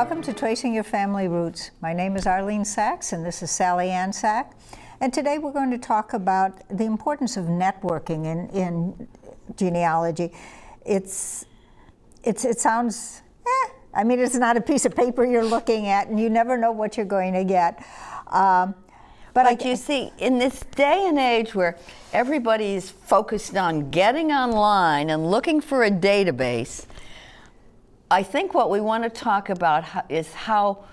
Welcome to Tracing Your Family Roots. My name is Arline Sachs, and this is Sallyann Sachs. And today we're going to talk about the importance of networking in genealogy. It sounds, I mean, it's not a piece of paper you're looking at, and you never know what you're going to get. But you see, in this day and age where everybody's focused on getting online and looking for a database, I think what we want to talk about is how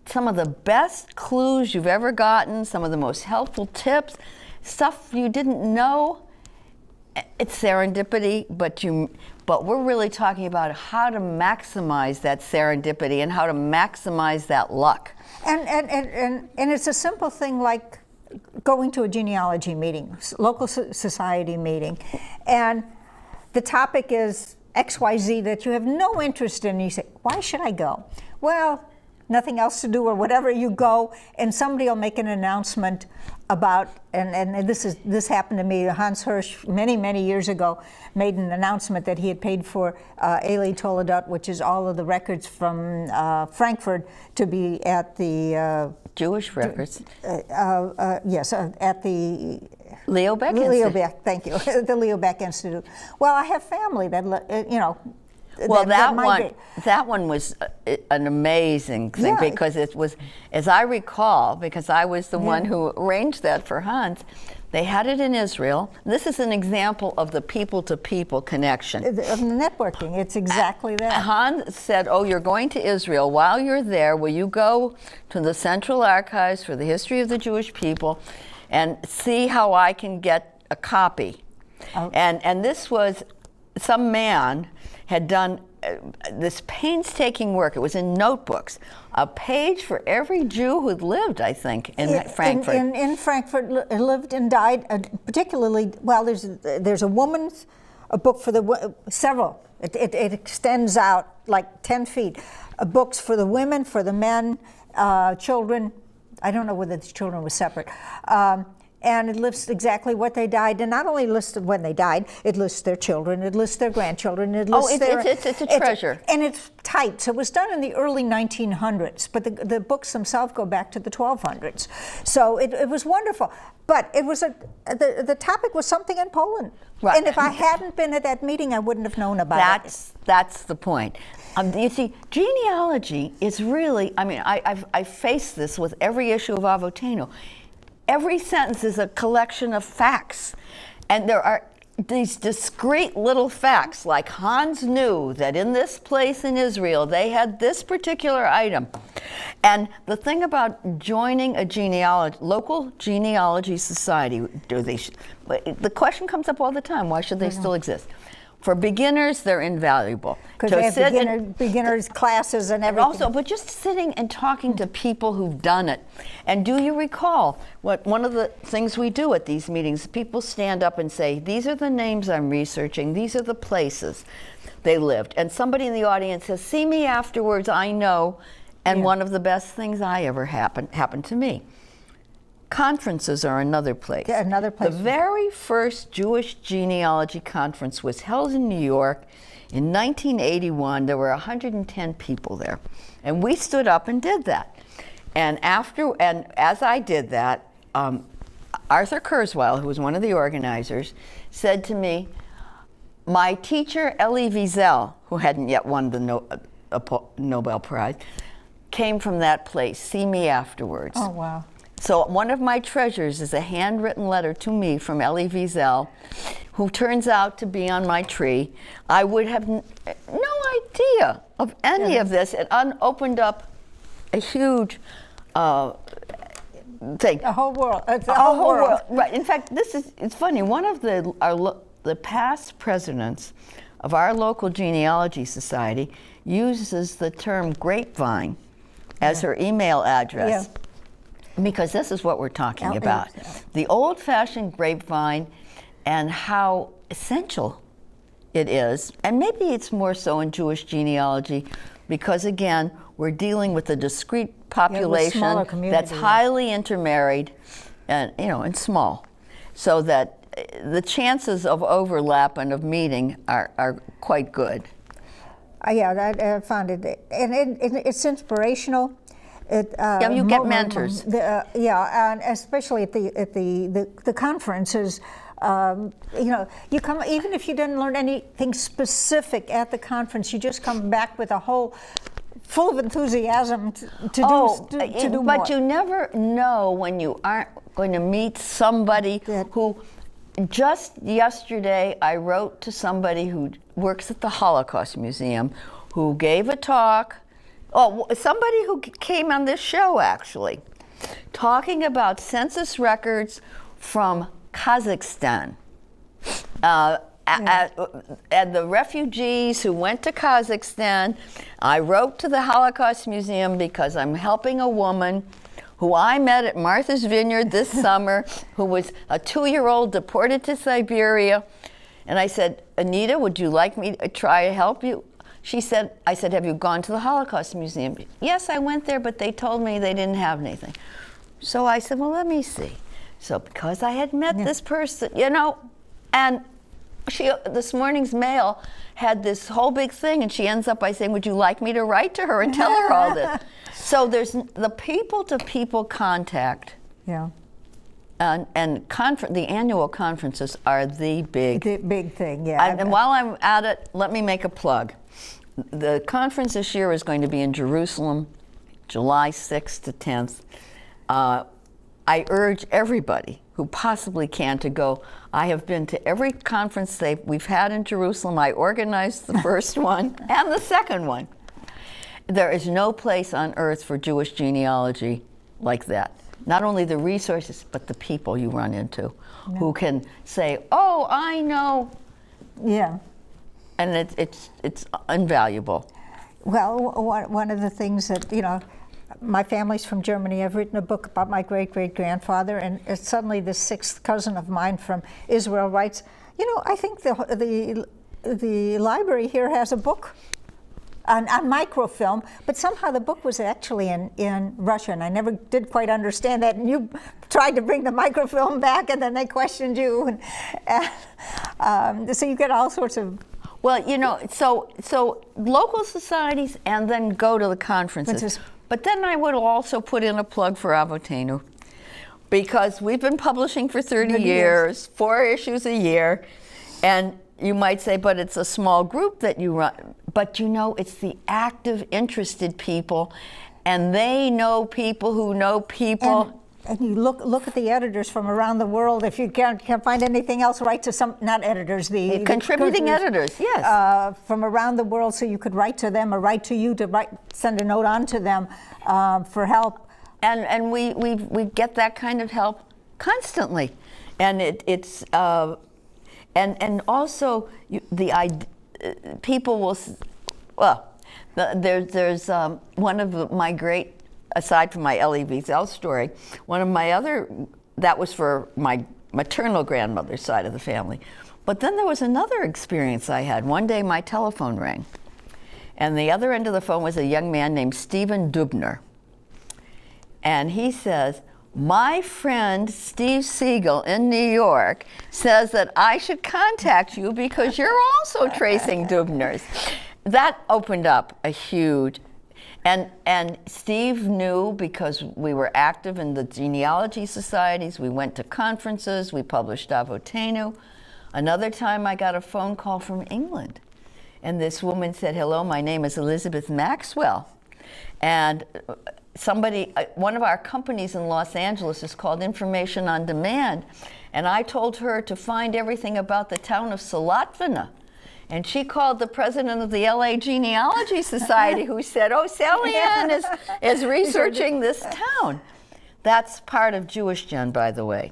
some of the best clues you've ever gotten, some of the most helpful tips, stuff you didn't know, it's serendipity, but we're really talking about how to maximize that serendipity and how to maximize that luck. And it's a simple thing like going to a genealogy meeting, local society meeting, and the topic is XYZ that you have no interest in. You say, why should I go? Well, nothing else to do or whatever, you go, and somebody will make an announcement about, and this happened to me. Hans Hirsch, many years ago, made an announcement that he had paid for Eli Toledot, which is all of the records from Frankfurt, to be at the Jewish records. Yes, at the Leo Baeck Leo Institute. Baeck, thank you, the Leo Baeck Institute. Well, I have family that, you know. Well, that one was an amazing thing, because it was, as I recall, because I was the one who arranged that for Hans, they had it in Israel. This is an example of the people-to-people connection. Of the networking, it's exactly that. Hans said, oh, you're going to Israel. While you're there, will you go to the Central Archives for the History of the Jewish People and see how I can get a copy? Oh. And this was, some man had done this painstaking work. It was in notebooks, a page for every Jew who'd lived, I think, in Frankfurt. In Frankfurt, lived and died, particularly, well, there's a woman's, a book for the, several. It extends out like 10 feet. Books for the women, for the men, children. I don't know whether the children were separate. And it lists exactly what they died, and not only lists when they died, it lists their children, it lists their grandchildren, it lists it's a treasure. And it's tight. So it was done in the early 1900s, but the books themselves go back to the 1200s. So it was wonderful. But it was the topic was something in Poland. Right. And if I hadn't been at that meeting, I wouldn't have known about it. That's the point. You see, genealogy is really, I mean, I've faced this with every issue of Avoteno. Every sentence is a collection of facts, and there are these discrete little facts, like Hans knew that in this place in Israel they had this particular item. And the thing about joining a local genealogy society, the question comes up all the time, why should they still exist? For beginners, they're invaluable. Because they have beginners classes and everything. Also, but just sitting and talking to people who've done it. And do you recall what one of the things we do at these meetings, people stand up and say, these are the names I'm researching, these are the places they lived. And somebody in the audience says, see me afterwards, I know. And one of the best things I ever happened to me. Conferences are another place. Yeah, another place. The very first Jewish genealogy conference was held in New York in 1981. There were 110 people there. And we stood up and did that. And as I did that, Arthur Kurzweil, who was one of the organizers, said to me, my teacher, Elie Wiesel, who hadn't yet won the Nobel Prize, came from that place. See me afterwards. Oh, wow. So one of my treasures is a handwritten letter to me from Elie Wiesel, who turns out to be on my tree. I would have no idea of any of this. It opened up a huge thing. A whole world. It's a whole world. Right. In fact, it's funny. One of the past presidents of our local genealogy society uses the term grapevine as her email address. Yeah. Because this is what we're talking about. The old-fashioned grapevine and how essential it is. And maybe it's more so in Jewish genealogy because, again, we're dealing with a discrete population that's highly intermarried and small. So that the chances of overlap and of meeting are quite good. Yeah, I found it, and it's inspirational. Yeah, you get mentors. Yeah, and especially at the conferences. You come, even if you didn't learn anything specific at the conference, you just come back with a whole full of enthusiasm to do more. But you never know when you aren't going to meet somebody who. Just yesterday, I wrote to somebody who works at the Holocaust Museum, who gave a talk. Oh, somebody who came on this show, actually, talking about census records from Kazakhstan. And the refugees who went to Kazakhstan. I wrote to the Holocaust Museum because I'm helping a woman who I met at Martha's Vineyard this summer, who was a 2-year-old deported to Siberia. And I said, Anita, would you like me to try to help you? I said, have you gone to the Holocaust Museum? Yes, I went there, but they told me they didn't have anything. So I said, well, let me see. So because I had met this person, and this morning's mail had this whole big thing, and she ends up by saying, would you like me to write to her and tell her all this? So there's the people-to-people contact. Yeah. And the annual conferences are the big thing, yeah. And while I'm at it, let me make a plug. The conference this year is going to be in Jerusalem, July 6th to 10th. I urge everybody who possibly can to go. I have been to every conference we've had in Jerusalem. I organized the first one and the second one. There is no place on earth for Jewish genealogy like that. Not only the resources, but the people you run into who can say, oh, I know. Yeah. And it's invaluable. Well, one of the things that, my family's from Germany. I've written a book about my great-great-grandfather, and suddenly this 6th cousin of mine from Israel writes, I think the library here has a book on microfilm, but somehow the book was actually in Russian. I never did quite understand that, and you tried to bring the microfilm back, and then they questioned you, and so you get all sorts of. Well, so local societies, and then go to the conferences. But then I would also put in a plug for Avotenu, because we've been publishing for 30 years, 4 issues a year, and you might say, but it's a small group that you run. But it's the active, interested people, and they know people who know people. And you look at the editors from around the world. If you can't find anything else, write to some, not editors, the contributing editors, yes. From around the world, so you could write to them or write to you to send a note on to them for help. And we get that kind of help constantly. And it's and also people will, there's one of my great, aside from my Elie Wiesel story, one of my other, that was for my maternal grandmother's side of the family. But then there was another experience I had. One day my telephone rang, and the other end of the phone was a young man named Stephen Dubner. And he says, my friend Steve Siegel in New York says that I should contact you because you're also tracing Dubners. That opened up a huge, and Steve knew, because we were active in the genealogy societies, we went to conferences, we published Avotenu. Another time I got a phone call from England, and this woman said, hello, my name is Elizabeth Maxwell. And one of our companies in Los Angeles is called Information on Demand, and I told her to find everything about the town of Salatvina. And she called the president of the LA Genealogy Society, who said, oh, Sallyann is researching this town. That's part of Jewish Gen, by the way,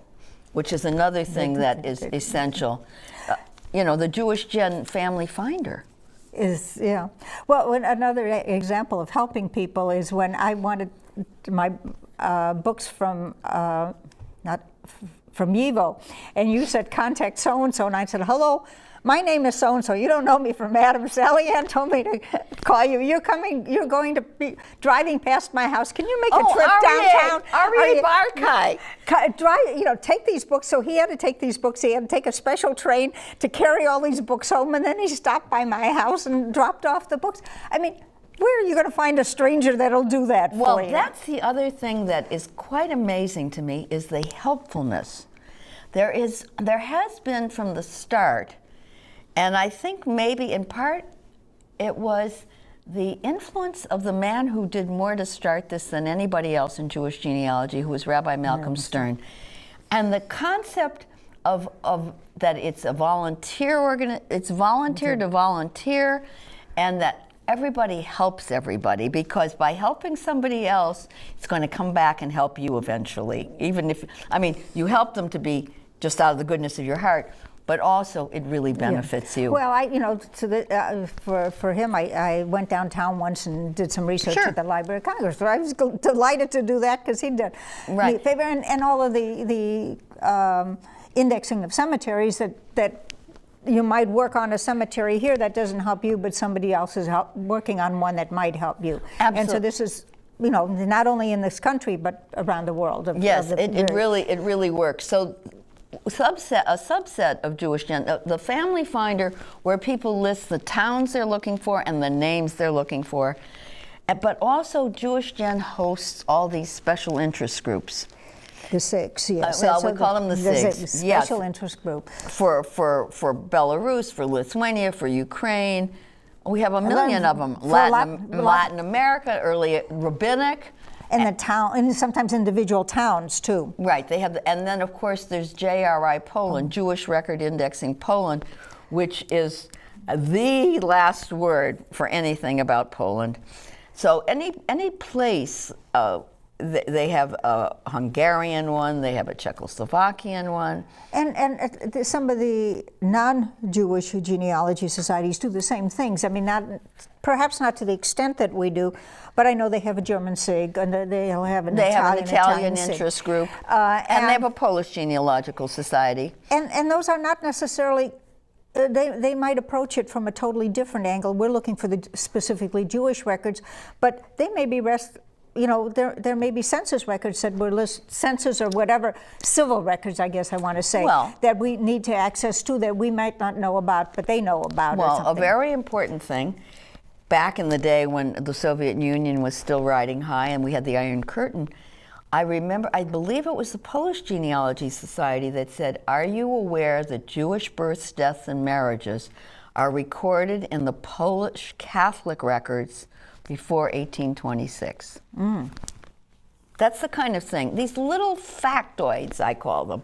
which is another thing that is essential. The Jewish Gen Family Finder. Well, another example of helping people is when I wanted my books from not from YIVO, and you said contact so-and-so, and I said, hello, my name is so-and-so, you don't know me from Adam. Sallyann told me to call you. You're going to be driving past my house. Can you make a trip downtown? Arline Barkai. Take these books. So he had to take these books. He had to take a special train to carry all these books home, and then he stopped by my house and dropped off the books. I mean, where are you going to find a stranger that'll do that for you? Well, that's the other thing that is quite amazing to me is the helpfulness. There has been from the start, and I think maybe in part it was the influence of the man who did more to start this than anybody else in Jewish genealogy, who was Rabbi Malcolm Stern. And the concept of that it's a volunteer it's volunteer to volunteer, and that everybody helps everybody, because by helping somebody else, it's going to come back and help you eventually. Even if, I mean, you help them to be just out of the goodness of your heart, but also it really benefits you. Well, for him, I went downtown once and did some research at the Library of Congress. So I was delighted to do that because he did me a favor, and all of the indexing of cemeteries that you might work on a cemetery here that doesn't help you, but somebody else is working on one that might help you. Absolutely. And so this is, not only in this country but around the world. Yes, it really works. So. A subset of Jewish the Family Finder, where people list the towns they're looking for and the names they're looking for, but also Jewish Gen hosts all these special interest groups. The SIGs, yes. Well, we call them the SIGs. Special interest group. For Belarus, for Lithuania, for Ukraine. We have a million of them. Latin America, early rabbinic. And the town, and sometimes individual towns too. Right, they have, and then of course there's JRI Poland, Jewish Record Indexing Poland, which is the last word for anything about Poland. So any place, they have a Hungarian one, they have a Czechoslovakian one. And some of the non-Jewish genealogy societies do the same things. I mean, perhaps not to the extent that we do, but I know they have a German SIG, and they'll have an Italian interest SIG. group, and they have a Polish genealogical society. And those are not necessarily, they might approach it from a totally different angle. We're looking for the specifically Jewish records, but they may be there may be census records that were census or whatever, civil records, I guess I want to say, that we need to access to that we might not know about, but they know about. Well, a very important thing, back in the day when the Soviet Union was still riding high and we had the Iron Curtain, I believe it was the Polish Genealogy Society that said, are you aware that Jewish births, deaths, and marriages are recorded in the Polish Catholic records before 1826. That's the kind of thing, these little factoids, I call them,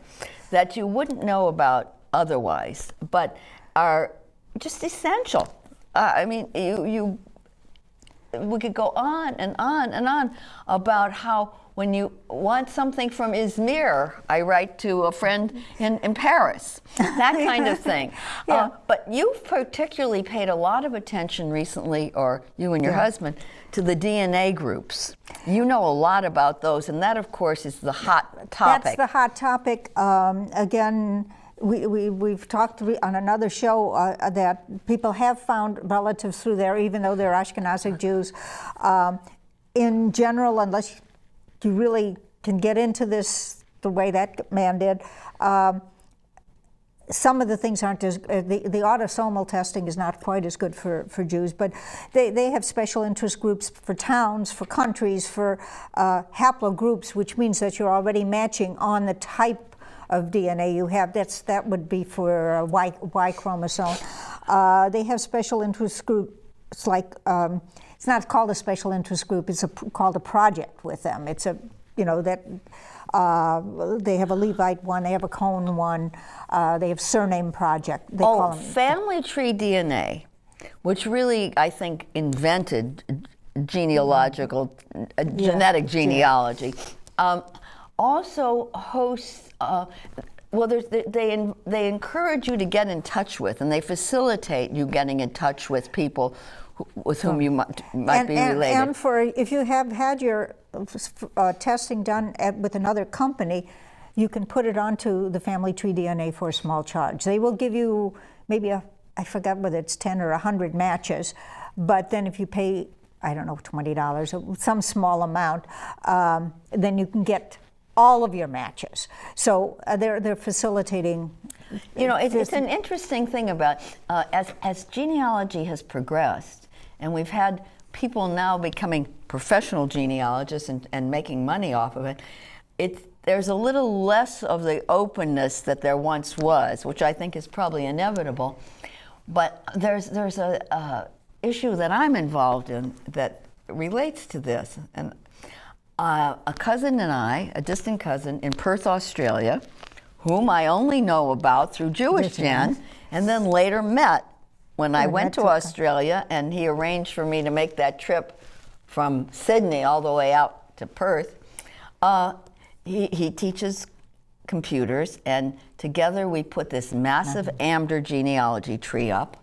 that you wouldn't know about otherwise, but are just essential. I mean, we could go on and on and on about how when you want something from Izmir, I write to a friend in Paris, that kind of thing. But you've particularly paid a lot of attention recently, or you and your husband, to the DNA groups. You know a lot about those, and that, of course, is the hot topic. That's the hot topic. Again, we've talked on another show that people have found relatives through there, even though they're Ashkenazic Jews. In general, unless you really can get into this the way that man did, some of the things aren't as, the autosomal testing is not quite as good for Jews, but they have special interest groups for towns, for countries, for haplogroups, which means that you're already matching on the type of DNA you have. That would be for Y chromosome. They have special interest groups like, it's not called a special interest group, it's called a project with them. It's a, that they have a Levite one, they have a Cohen one, they have surname project. They call them. Family tree DNA, which really, I think, invented genealogical, genetic genealogy, also hosts, they encourage you to get in touch with, and they facilitate you getting in touch with people with whom you might be related. And if you have had your testing done with another company, you can put it onto the family tree DNA for a small charge. They will give you maybe I forgot whether it's 10 or 100 matches, but then if you pay, I don't know, $20, some small amount, then you can get all of your matches. So they're facilitating. You know, it's an interesting thing about, as genealogy has progressed, and we've had people now becoming professional genealogists and making money off of it, there's a little less of the openness that there once was, which I think is probably inevitable. But there's a issue that I'm involved in that relates to this. And a cousin and I, a distant cousin in Perth, Australia, whom I only know about through Jewish Gen, and then later met when I went to Australia, and he arranged for me to make that trip from Sydney all the way out to Perth. He teaches computers, and together we put this massive AMDR genealogy tree up,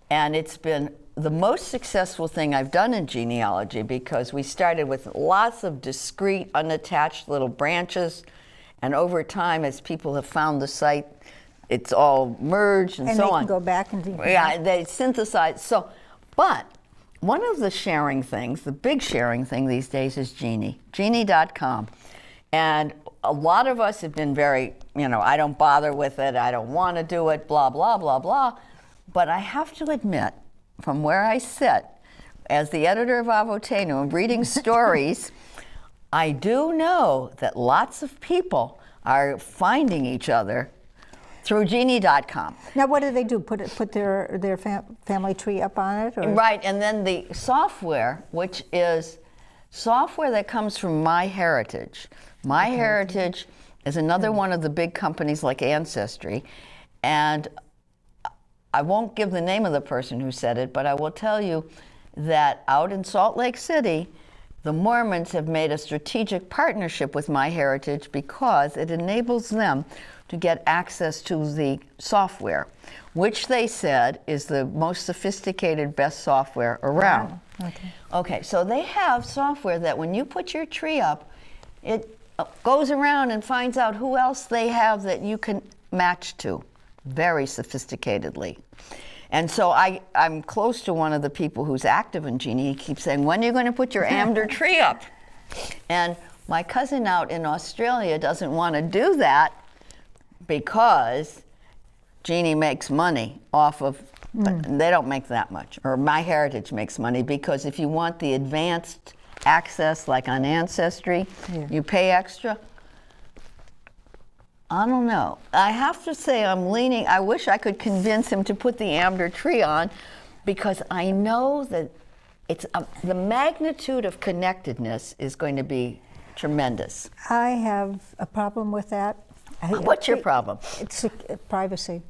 and it's been the most successful thing I've done in genealogy, because we started with lots of discrete, unattached little branches, and over time, as people have found the site, it's all merged and so on. And they can go back and yeah, they synthesize. So, but one of the sharing things, the big sharing thing these days is Genie.com. And a lot of us have been very, I don't bother with it, I don't want to do it, blah, blah, blah, blah. But I have to admit, from where I sit, as the editor of Avotenu and reading stories, I do know that lots of people are finding each other through Genie.com. Now, what do they do? Put their family tree up on it? Or? Right, and then the software, which is software that comes from MyHeritage. MyHeritage is another one of the big companies like Ancestry, and I won't give the name of the person who said it, but I will tell you that out in Salt Lake City, the Mormons have made a strategic partnership with MyHeritage because it enables them to get access to the software, which they said is the most sophisticated, best software around. Wow. Okay, so they have software that when you put your tree up, it goes around and finds out who else they have that you can match to, very sophisticatedly. And so I'm close to one of the people who's active in Genie. He keeps saying, when are you going to put your AMDR tree up? And my cousin out in Australia doesn't want to do that because Genie makes money off of, they don't make that much, or MyHeritage makes money, because if you want the advanced access like on Ancestry, you pay extra. I don't know. I have to say I'm leaning, I wish I could convince him to put the AMDR tree on, because I know that it's the magnitude of connectedness is going to be tremendous. I have a problem with that. What's your problem? It's privacy.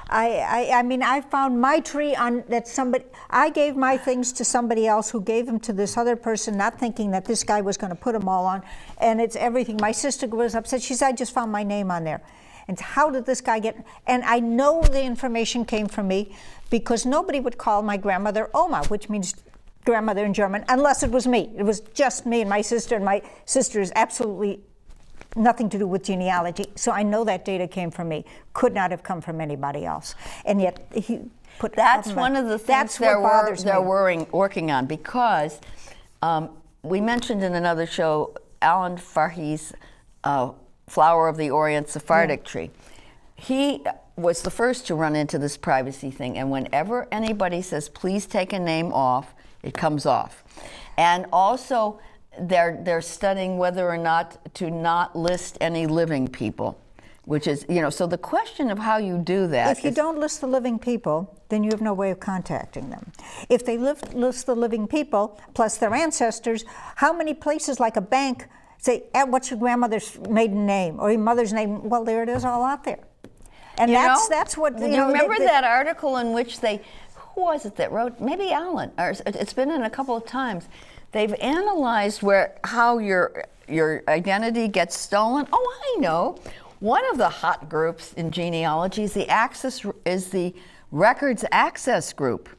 I mean, I found my tree on that somebody, I gave my things to somebody else who gave them to this other person, not thinking that this guy was going to put them all on, and it's everything. My sister was upset. She said, I just found my name on there. And how did this guy get, and I know the information came from me because nobody would call my grandmother Oma, which means grandmother in German, unless it was me. It was just me and my sister is absolutely nothing to do with genealogy. So I know that data came from me. Could not have come from anybody else. And yet he put that's one of the things they're working on, because we mentioned in another show Alan Farhi's Flower of the Orient Sephardic tree. He was the first to run into this privacy thing, and whenever anybody says please take a name off, it comes off. And also they're studying whether or not to not list any living people, which is, so the question of how you do that. If you don't list the living people, then you have no way of contacting them. If they list the living people, plus their ancestors, how many places like a bank say, what's your grandmother's maiden name or your mother's name? Well, there it is, all out there. And that's what, Do you remember that article in which who was it that wrote, maybe Alan, or it's been in a couple of times, they've analyzed how your identity gets stolen. Oh, I know. One of the hot groups in genealogy is the Records Access Group.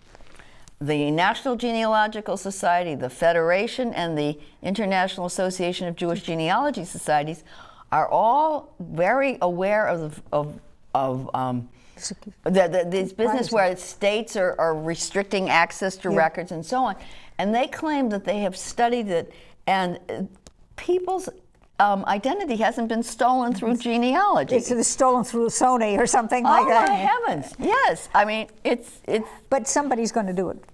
The National Genealogical Society, the Federation, and the International Association of Jewish Genealogy Societies are all very aware of this business where states are restricting access to records and so on. And they claim that they have studied it, and people's identity hasn't been stolen through genealogy. It's stolen through Sony or something like Oh that. my heavens! Yes, I mean it's. But somebody's going to do it.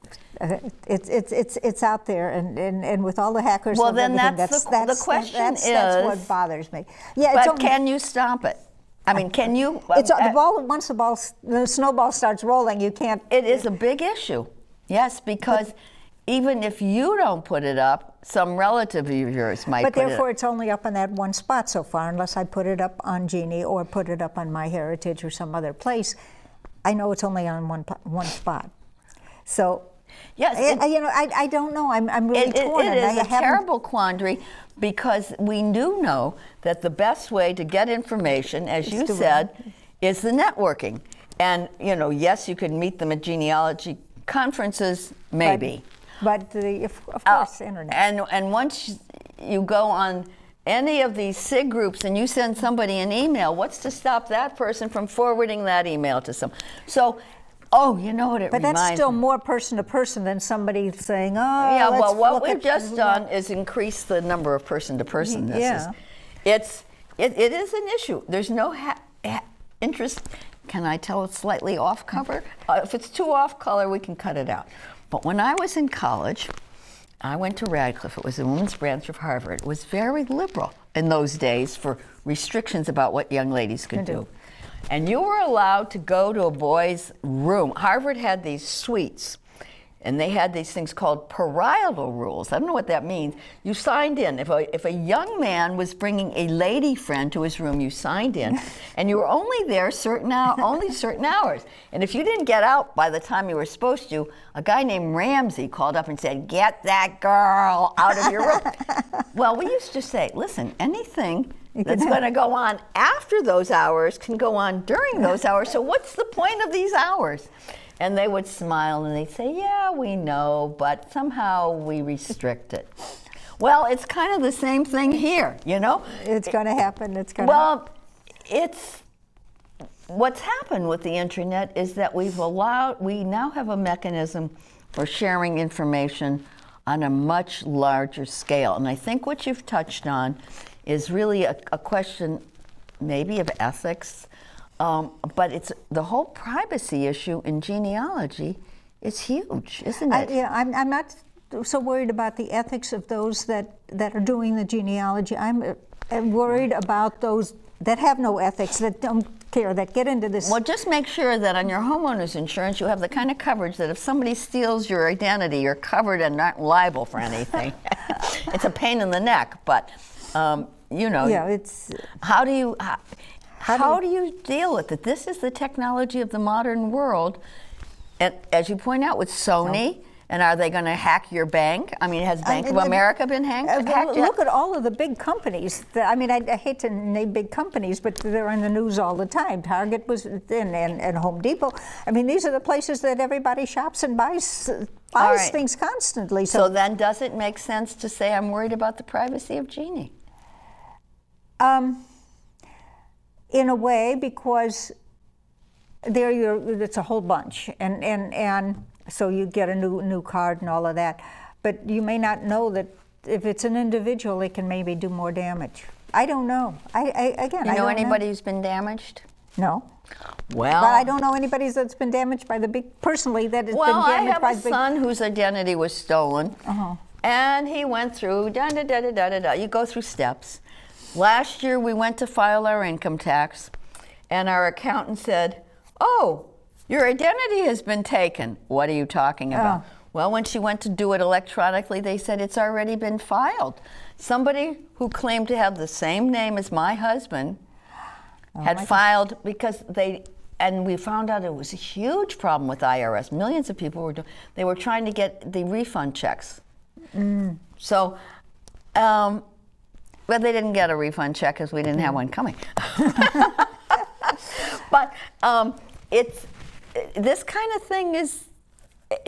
It's out there, and with all the hackers. Well, and then everything, the question is. That's what bothers me. Yeah, but can you stop it? I mean, can you? It's the ball. Once the snowball starts rolling, you can't. It is a big issue. Yes, because even if you don't put it up, some relative of yours might. But put therefore, it up. it's only up in that one spot so far, unless I put it up on Genie or put it up on MyHeritage or some other place. I know it's only on one spot. So. Yes, I don't know. I'm really torn. It is a terrible quandary, because we do know that the best way to get information, as you said, is the networking. And yes, you can meet them at genealogy conferences, maybe. But of course, internet. And once you go on any of these SIG groups and you send somebody an email, what's to stop that person from forwarding that email to some? So. Oh, you know what it reminds me? But that's still more person to person than somebody saying, "Oh, yeah." Well, what we've just done is increase the number of person to person. It is an issue. There's no interest. Can I tell it's slightly off cover? If it's too off color, we can cut it out. But when I was in college, I went to Radcliffe. It was the women's branch of Harvard. It was very liberal in those days for restrictions about what young ladies could do. And you were allowed to go to a boy's room. Harvard had these suites, and they had these things called parietal rules. I don't know what that means. You signed in. If a young man was bringing a lady friend to his room, you signed in, and you were only there only certain hours. And if you didn't get out by the time you were supposed to, a guy named Ramsey called up and said, "Get that girl out of your room." Well, we used to say, listen, anything that's going to go on after those hours can go on during those hours. So what's the point of these hours? And they would smile and they'd say, "Yeah, we know, but somehow we restrict it." Well, it's kind of the same thing here, It's going to happen. Well, it's what's happened with the internet is that we now have a mechanism for sharing information on a much larger scale. And I think what you've touched on is really a question maybe of ethics, but it's the whole privacy issue in genealogy is huge, isn't it? I'm not so worried about the ethics of those that are doing the genealogy. I'm worried about those that have no ethics, that don't care, that get into this. Well, just make sure that on your homeowner's insurance you have the kind of coverage that if somebody steals your identity, you're covered and not liable for anything. It's a pain in the neck, but it's how do you deal with it? This is the technology of the modern world, and as you point out with Sony. And are they going to hack your bank? I mean, has Bank of America been hacked? Look at all of the big companies. I hate to name big companies, but they're in the news all the time. Target was in, and Home Depot. I mean, these are the places that everybody shops and buys things constantly. So then does it make sense to say I'm worried about the privacy of Jeannie? In a way, because it's a whole bunch. And so you get a new card and all of that. But you may not know that if it's an individual, it can maybe do more damage. I don't know. I don't know anybody who's been damaged? No. Well, but I don't know anybody that's been damaged by the big, personally, that has been damaged by the big. Well, I have a son whose identity was stolen, and he went through, you go through steps. Last year, we went to file our income tax, and our accountant said, "Oh, your identity has been taken." What are you talking about? Well, when she went to do it electronically, they said it's already been filed. Somebody who claimed to have the same name as my husband had filed because and we found out it was a huge problem with IRS. Millions of people they were trying to get the refund checks. So, but they didn't get a refund check because we didn't have one coming. But it's this kind of thing is.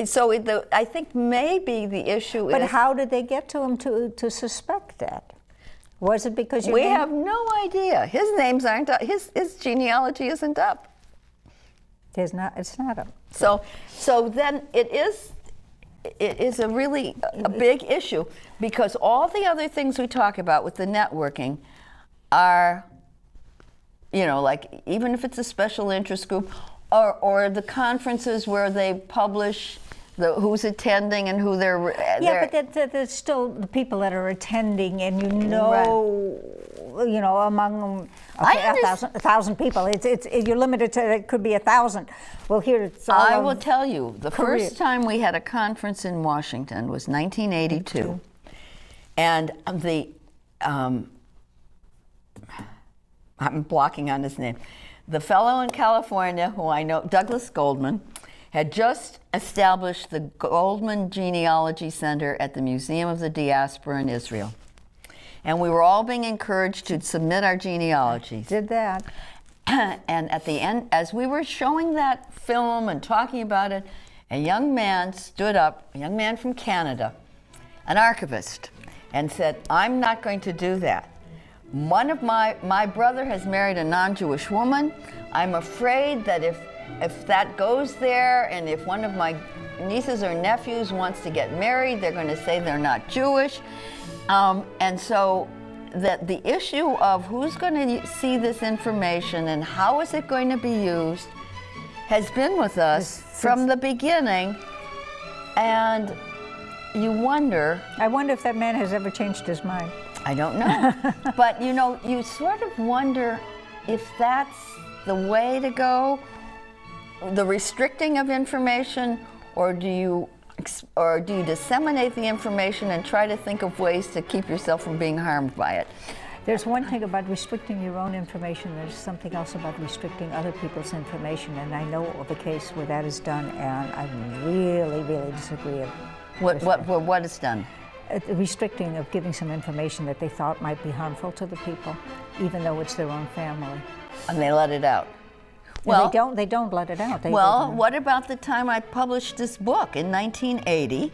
So I think maybe the issue is. But how did they get to him to suspect that? Was it because you? We have no idea. His names aren't up. His genealogy isn't up. It's not up. So then it is a really a big issue, because all the other things we talk about with the networking are, like even if it's a special interest group or the conferences where they publish who's attending and who they're. Yeah, but there's still the people that are attending, and among them, okay, 1,000 people. You're limited to, it could be 1,000. Well, here it's all. I will tell you, the first time we had a conference in Washington was 1982, and I'm blocking on his name. The fellow in California, who I know, Douglas Goldman, had just established the Goldman Genealogy Center at the Museum of the Diaspora in Israel. And we were all being encouraged to submit our genealogies. Did that. And at the end, as we were showing that film and talking about it, a young man stood up, a young man from Canada, an archivist, and said, "I'm not going to do that. One of my brother has married a non-Jewish woman. I'm afraid that if that goes there, and if one of my nieces or nephews wants to get married, they're going to say they're not Jewish." And so that the issue of who's going to see this information and how is it going to be used has been with us from the beginning. And you wonder. I wonder if that man has ever changed his mind. I don't know. But you sort of wonder if that's the way to go, the restricting of information, or do you disseminate the information and try to think of ways to keep yourself from being harmed by it? There's one thing about restricting your own information. There's something else about restricting other people's information, and I know of a case where that is done, and I really, really disagree. What is done? Restricting of giving some information that they thought might be harmful to the people, even though it's their own family. And they let it out. Well, they don't let it out. What about the time I published this book in 1980,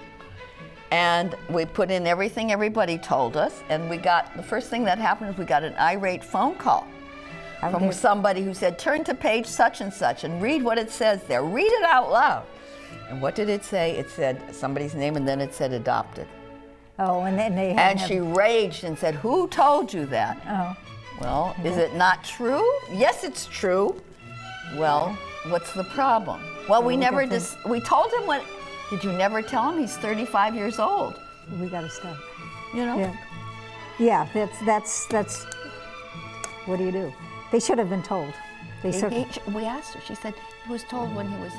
and we put in everything everybody told us, and the first thing that happened is we got an irate phone call from somebody who said, "Turn to page such and such and read what it says there. Read it out loud." And what did it say? It said somebody's name, and then it said adopted. Oh, and then they and she raged and said, "Who told you that?" Oh. Well, is it not true? Yes, it's true. Well, what's the problem? Well, we told him what. Did you never tell him he's 35 years old? We got to stop. Yeah, that's. What do you do? They should have been told. We asked her. She said he was told when he was